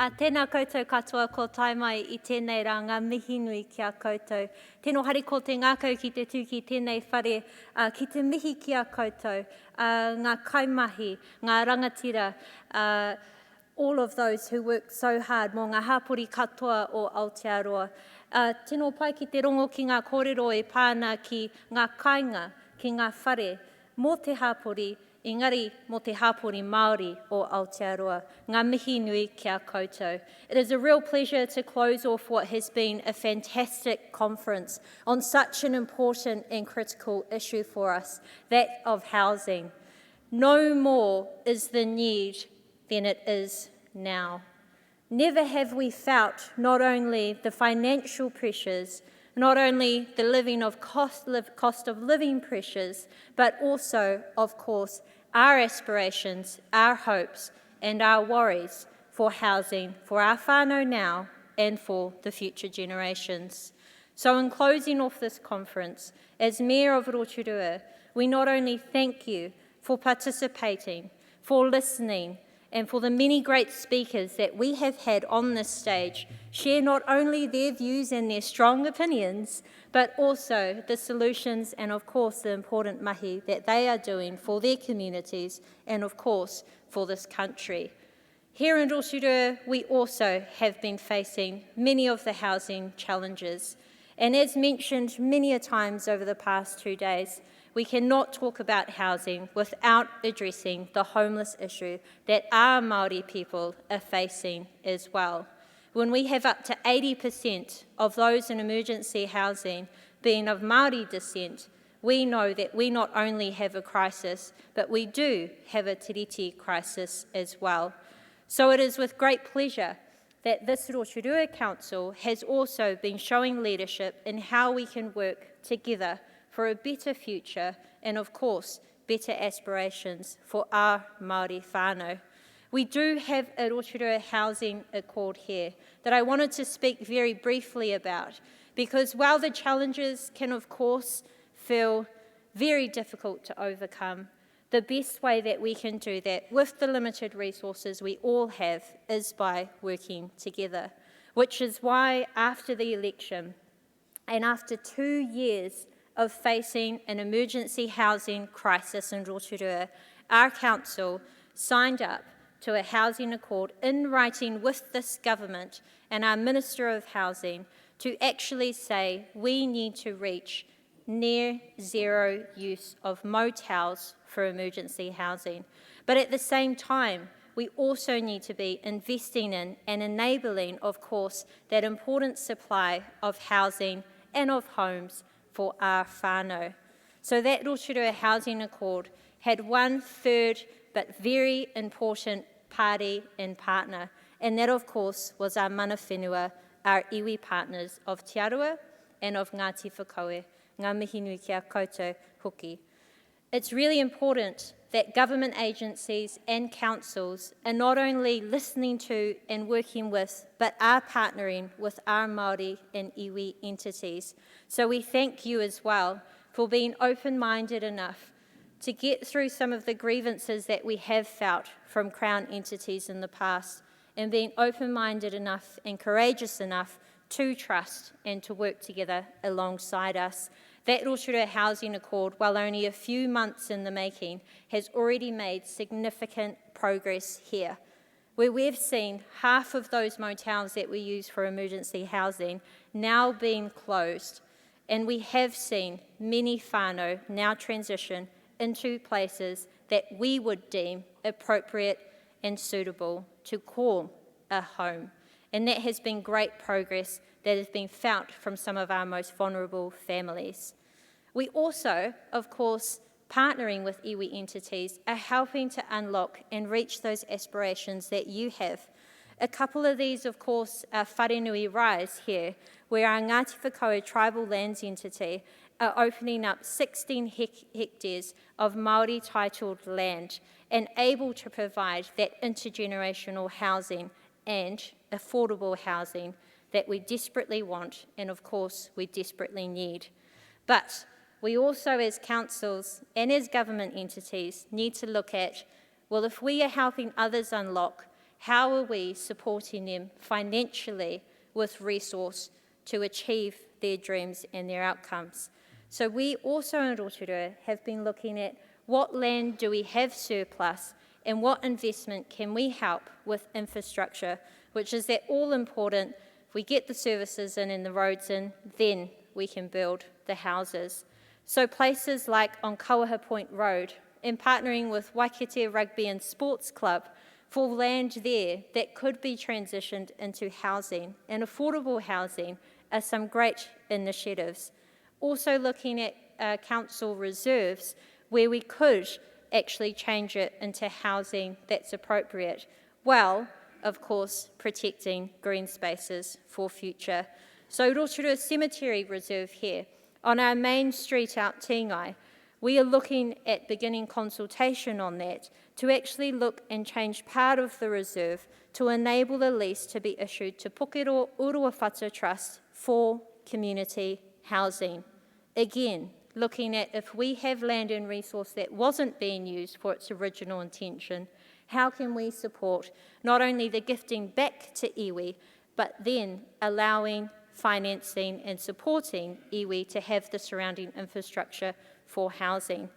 Tēnā koutou katoa ko tai mai I tēnei rā ngā mihi nui ki a koutou. Tēnō hari ko te ngākau ki te tū ki tēnei whare, ki te mihi ki a koutou, ngā kaimahi, ngā rangatira, all of those who work so hard mō ngā hapori katoa o Aotearoa. Tēnō pai ki te rongo ki ngā kōrero e pāna ki ngā kāinga, ki ngā whare, mō te hapori, engari mō te hapori Māori o Aotearoa. Ngā mihi nui ki a koutou. It is a real pleasure to close off what has been a fantastic conference on such an important and critical issue for us, that of housing. No more is the need than it is now. Never have we felt not only the financial pressures, not only the living of cost of living pressures, but also, of course, our aspirations, our hopes, and our worries for housing for our whānau now and for the future generations. So in closing off this conference, as Mayor of Rotorua, we not only thank you for participating, for listening, and for the many great speakers that we have had on this stage share not only their views and their strong opinions, but also the solutions and, of course, the important mahi that they are doing for their communities and, of course, for this country. Here in Rotorua, we also have been facing many of the housing challenges. And as mentioned many a times over the past 2 days, we cannot talk about housing without addressing the homeless issue that our Māori people are facing as well. When we have up to 80% of those in emergency housing being of Māori descent, we know that we not only have a crisis, but we do have a tiriti crisis as well. So it is with great pleasure that this Rotorua Council has also been showing leadership in how we can work together for a better future and, of course, better aspirations for our Māori whānau. We do have a Rotorua Housing Accord here that I wanted to speak very briefly about, because while the challenges can, of course, feel very difficult to overcome, the best way that we can do that with the limited resources we all have is by working together, which is why after the election and after 2 years of facing an emergency housing crisis in Rotorua, our council signed up to a housing accord in writing with this government and our Minister of Housing to actually say we need to reach near zero use of motels for emergency housing. But at the same time, we also need to be investing in and enabling, of course, that important supply of housing and of homes for our whānau. So that Rotorua Housing Accord had one third but very important party and partner, and that of course was our mana whenua, our iwi partners of Te Arua and of Ngāti Whakaue, ngā mihi nui ki a koutou hoki. It's really important that government agencies and councils are not only listening to and working with, but are partnering with our Māori and iwi entities. So we thank you as well for being open-minded enough to get through some of the grievances that we have felt from Crown entities in the past, and being open-minded enough and courageous enough to trust and to work together alongside us. That Rotorua Housing Accord, while only a few months in the making, has already made significant progress here, where we've seen half of those motels that we use for emergency housing now being closed, and we have seen many whānau now transition into places that we would deem appropriate and suitable to call a home. And that has been great progress that has been felt from some of our most vulnerable families. We also, of course, partnering with iwi entities, are helping to unlock and reach those aspirations that you have. A couple of these, of course, are Wharenui Rise here, where our Ngāti Whakaue Tribal Lands entity are opening up 16 hectares of Māori titled land and able to provide that intergenerational housing and affordable housing that we desperately want and, of course, we desperately need. But we also, as councils and as government entities, need to look at, well, if we are helping others unlock, how are we supporting them financially with resource to achieve their dreams and their outcomes? So we also in Rotorua have been looking at what land do we have surplus and what investment can we help with infrastructure, which is that all important. If we get the services in and the roads in, then we can build the houses. So places like on Kawaha Point Road, and partnering with Waikatea Rugby and Sports Club for land there that could be transitioned into housing and affordable housing are some great initiatives. Also looking at council reserves where we could actually change it into housing that's appropriate, while, of course, protecting green spaces for future. So Rotorua Cemetery Reserve here, on our main street out Tīngai, we are looking at beginning consultation on that to actually look and change part of the reserve to enable the lease to be issued to Pokero Uruawhata Trust for community housing. Again, looking at if we have land and resource that wasn't being used for its original intention, how can we support not only the gifting back to iwi, but then allowing financing and supporting iwi to have the surrounding infrastructure for housing.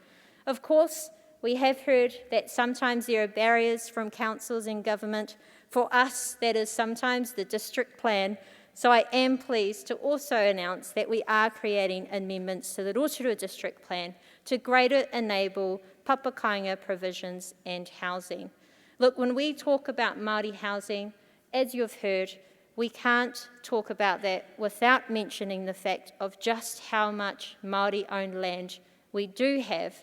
Of course, we have heard that sometimes there are barriers from councils and government. For us, that is sometimes the district plan. So I am pleased to also announce that we are creating amendments to the Rotorua District Plan to greater enable papakainga provisions and housing. Look, when we talk about Māori housing, as you've heard, we can't talk about that without mentioning the fact of just how much Māori-owned land we do have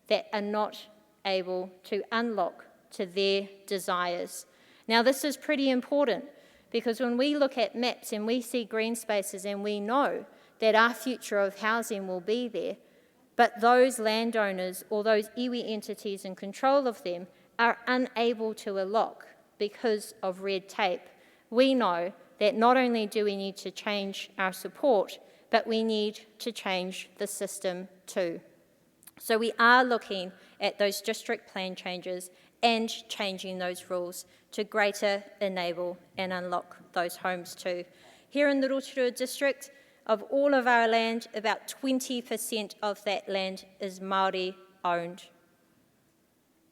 that are not able to unlock to their desires. Now, this is pretty important because when we look at maps and we see green spaces and we know that our future of housing will be there, but those landowners or those iwi entities in control of them are unable to unlock because of red tape, we know that not only do we need to change our support, but we need to change the system too. So we are looking at those district plan changes and changing those rules to greater enable and unlock those homes too. Here in the Rotorua district, of all of our land, about 20% of that land is Māori owned.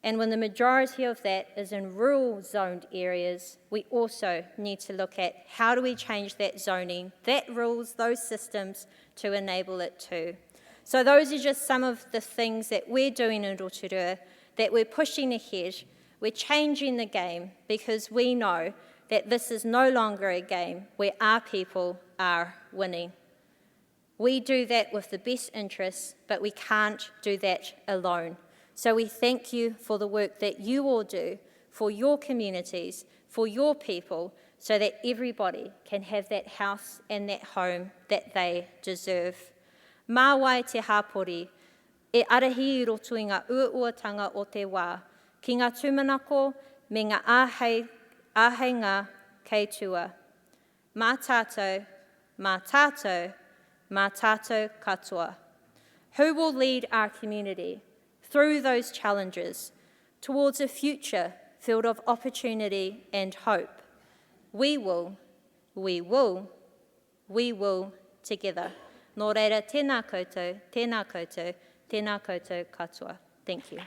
And when the majority of that is in rural zoned areas, we also need to look at how do we change that zoning, that rules, those systems to enable it too. So those are just some of the things that we're doing in Rotorua, that we're pushing ahead. We're changing the game because we know that this is no longer a game where our people are winning. We do that with the best interests, but we can't do that alone. So we thank you for the work that you all do for your communities, for your people, so that everybody can have that house and that home that they deserve. Mā wai te hāpori, e arahi I roto i ngā uauatanga o te wā, ki ngā tūmanako me ngā āheinga kei tua. Mā tātou, mā tātou, mā tātou katoa. Who will lead our community through those challenges towards a future filled of opportunity and hope? We will together. Nō reira, tēnā koutou, tēnā koutou, tēnā koutou katoa. Thank you.